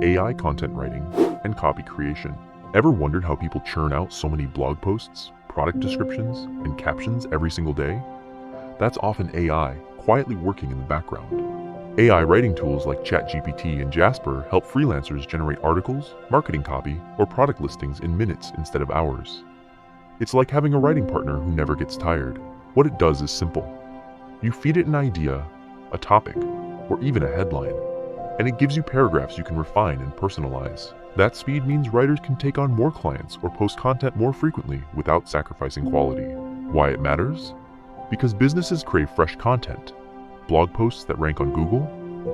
AI content writing, and copy creation. Ever wondered how people churn out so many blog posts, product descriptions, and captions every single day? That's often AI quietly working in the background. AI writing tools like ChatGPT and Jasper help freelancers generate articles, marketing copy, or product listings in minutes instead of hours. It's like having a writing partner who never gets tired. What it does is simple. You feed it an idea, a topic, or even a headline, and it gives you paragraphs you can refine and personalize. That speed means writers can take on more clients or post content more frequently without sacrificing quality. Why it matters? Because businesses crave fresh content, blog posts that rank on Google,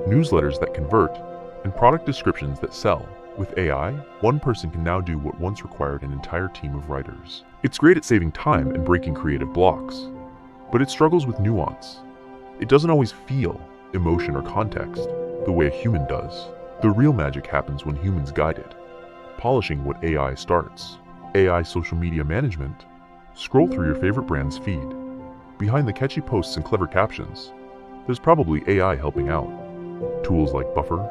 newsletters that convert, and product descriptions that sell. With AI, one person can now do what once required an entire team of writers. It's great at saving time and breaking creative blocks, but it struggles with nuance. It doesn't always feel emotion or context the way a human does. The real magic happens when humans guide it, polishing what AI starts. AI social media management. Scroll through your favorite brand's feed. Behind the catchy posts and clever captions, there's probably AI helping out. Tools like Buffer,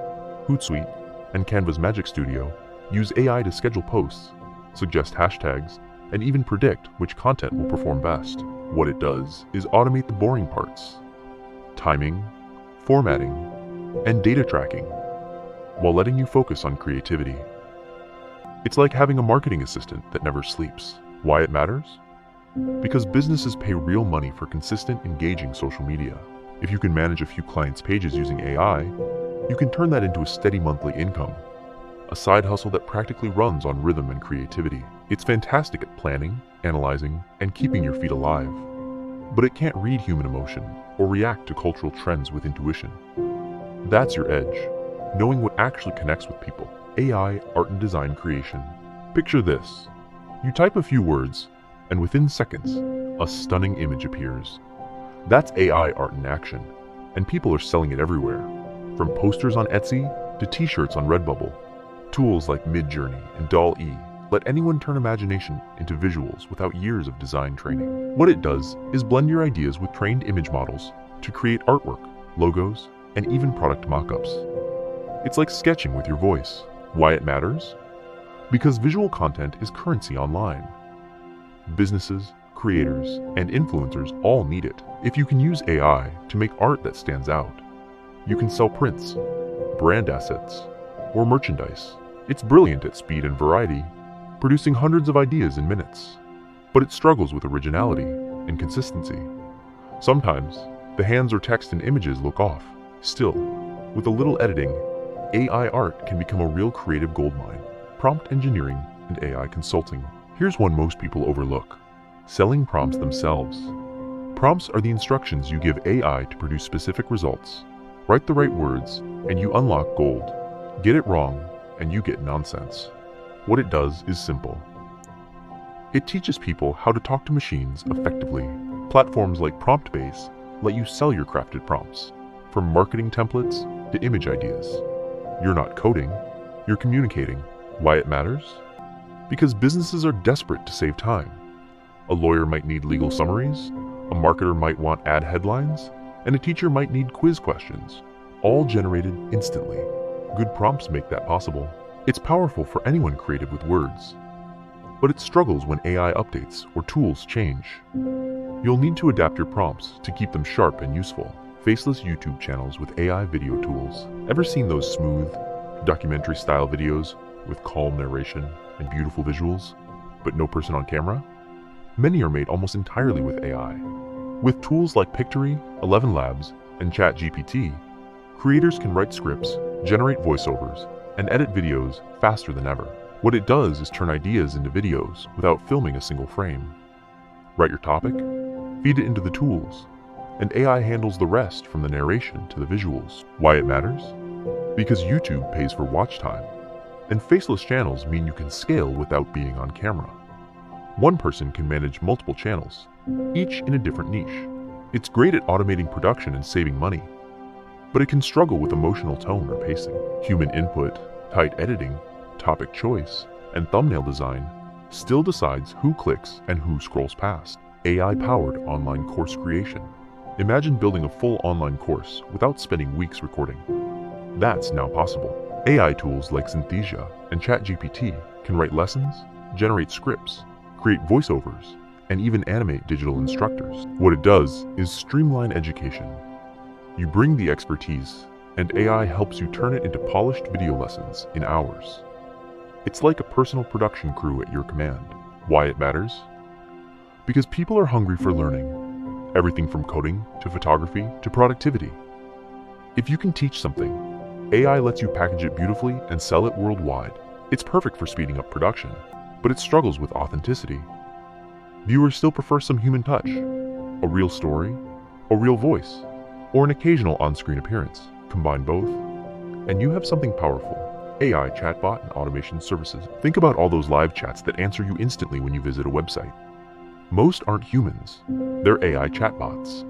Hootsuite, and Canva's Magic Studio use AI to schedule posts, suggest hashtags, and even predict which content will perform best. What it does is automate the boring parts: timing, formatting, and data tracking, while letting you focus on creativity. It's like having a marketing assistant that never sleeps. Why it matters? Because businesses pay real money for consistent, engaging social media. If you can manage a few clients' pages using AI, you can turn that into a steady monthly income, a side hustle that practically runs on rhythm and creativity. It's fantastic at planning, analyzing, and keeping your feet alive. But it can't read human emotion or react to cultural trends with intuition. That's your edge, knowing what actually connects with people. AI art and design creation. Picture this. You type a few words, and within seconds, a stunning image appears. That's AI art in action, and people are selling it everywhere, from posters on Etsy to t-shirts on Redbubble. Tools like Midjourney and DALL-E let anyone turn imagination into visuals without years of design training. What it does is blend your ideas with trained image models to create artwork, logos, and even product mock-ups. It's like sketching with your voice. Why it matters? Because visual content is currency online. Businesses, creators, and influencers all need it. If you can use AI to make art that stands out, you can sell prints, brand assets, or merchandise. It's brilliant at speed and variety, producing hundreds of ideas in minutes. But it struggles with originality and consistency. Sometimes, the hands or text and images look off. Still, with a little editing, AI art can become a real creative goldmine. Prompt engineering and AI consulting. Here's one most people overlook: selling prompts themselves. Prompts are the instructions you give AI to produce specific results. Write the right words, and you unlock gold. Get it wrong, and you get nonsense. What it does is simple. It teaches people how to talk to machines effectively. Platforms like PromptBase let you sell your crafted prompts, from marketing templates to image ideas. You're not coding, you're communicating. Why it matters? Because businesses are desperate to save time. A lawyer might need legal summaries, a marketer might want ad headlines, and a teacher might need quiz questions, all generated instantly. Good prompts make that possible. It's powerful for anyone creative with words, but it struggles when AI updates or tools change. You'll need to adapt your prompts to keep them sharp and useful. Faceless YouTube channels with AI video tools. Ever seen those smooth, documentary-style videos with calm narration and beautiful visuals, but no person on camera? Many are made almost entirely with AI. With tools like Pictory, 11 Labs, and ChatGPT, creators can write scripts, generate voiceovers, and edit videos faster than ever. What it does is turn ideas into videos without filming a single frame. Write your topic, feed it into the tools, and AI handles the rest from the narration to the visuals. Why it matters? Because YouTube pays for watch time, and faceless channels mean you can scale without being on camera. One person can manage multiple channels, each in a different niche. It's great at automating production and saving money, but it can struggle with emotional tone or pacing. Human input, tight editing, topic choice, and thumbnail design still decides who clicks and who scrolls past. AI-powered online course creation. Imagine building a full online course without spending weeks recording. That's now possible. AI tools like Synthesia and ChatGPT can write lessons, generate scripts, create voiceovers, and even animate digital instructors. What it does is streamline education. You bring the expertise, and AI helps you turn it into polished video lessons in hours. It's like a personal production crew at your command. Why it matters? Because people are hungry for learning. Everything from coding to photography to productivity. If you can teach something, AI lets you package it beautifully and sell it worldwide. It's perfect for speeding up production, but it struggles with authenticity. Viewers still prefer some human touch, a real story, a real voice, or an occasional on-screen appearance. Combine both, and you have something powerful. AI, chatbot, and automation services. Think about all those live chats that answer you instantly when you visit a website. Most aren't humans, they're AI chatbots.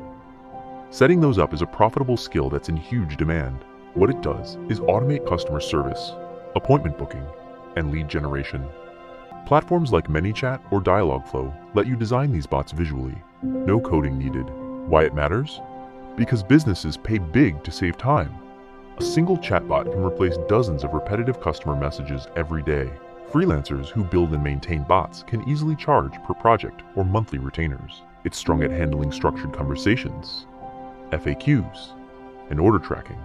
Setting those up is a profitable skill that's in huge demand. What it does is automate customer service, appointment booking, and lead generation. Platforms like ManyChat or Dialogflow let you design these bots visually. No coding needed. Why it matters? Because businesses pay big to save time. A single chatbot can replace dozens of repetitive customer messages every day. Freelancers who build and maintain bots can easily charge per project or monthly retainers. It's strong at handling structured conversations, FAQs, and order tracking.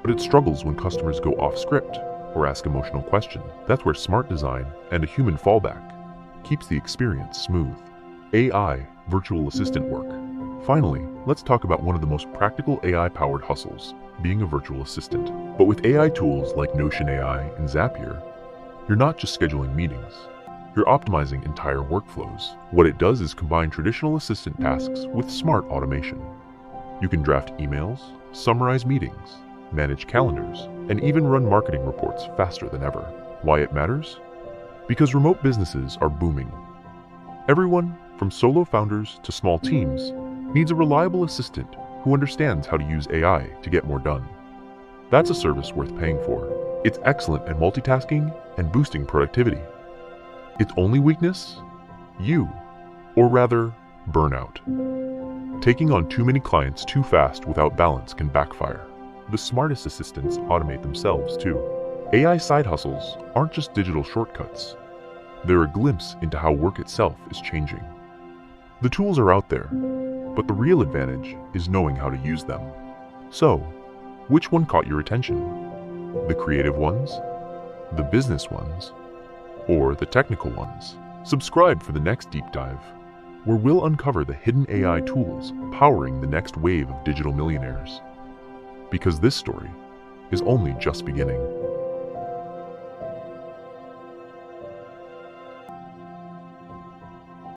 But it struggles when customers go off script or ask emotional questions. That's where smart design and a human fallback keeps the experience smooth. AI virtual assistant work. Finally, let's talk about one of the most practical AI-powered hustles, being a virtual assistant. But with AI tools like Notion AI and Zapier, you're not just scheduling meetings, you're optimizing entire workflows. What it does is combine traditional assistant tasks with smart automation. You can draft emails, summarize meetings, manage calendars, and even run marketing reports faster than ever. Why it matters? Because remote businesses are booming. Everyone, from solo founders to small teams, needs a reliable assistant who understands how to use AI to get more done. That's a service worth paying for. It's excellent at multitasking and boosting productivity. Its only weakness? You, or rather, burnout. Taking on too many clients too fast without balance can backfire. The smartest assistants automate themselves too. AI side hustles aren't just digital shortcuts. They're a glimpse into how work itself is changing. The tools are out there, but the real advantage is knowing how to use them. So, which one caught your attention? The creative ones, the business ones, or the technical ones? Subscribe for the next deep dive, where we'll uncover the hidden AI tools powering the next wave of digital millionaires. Because this story is only just beginning.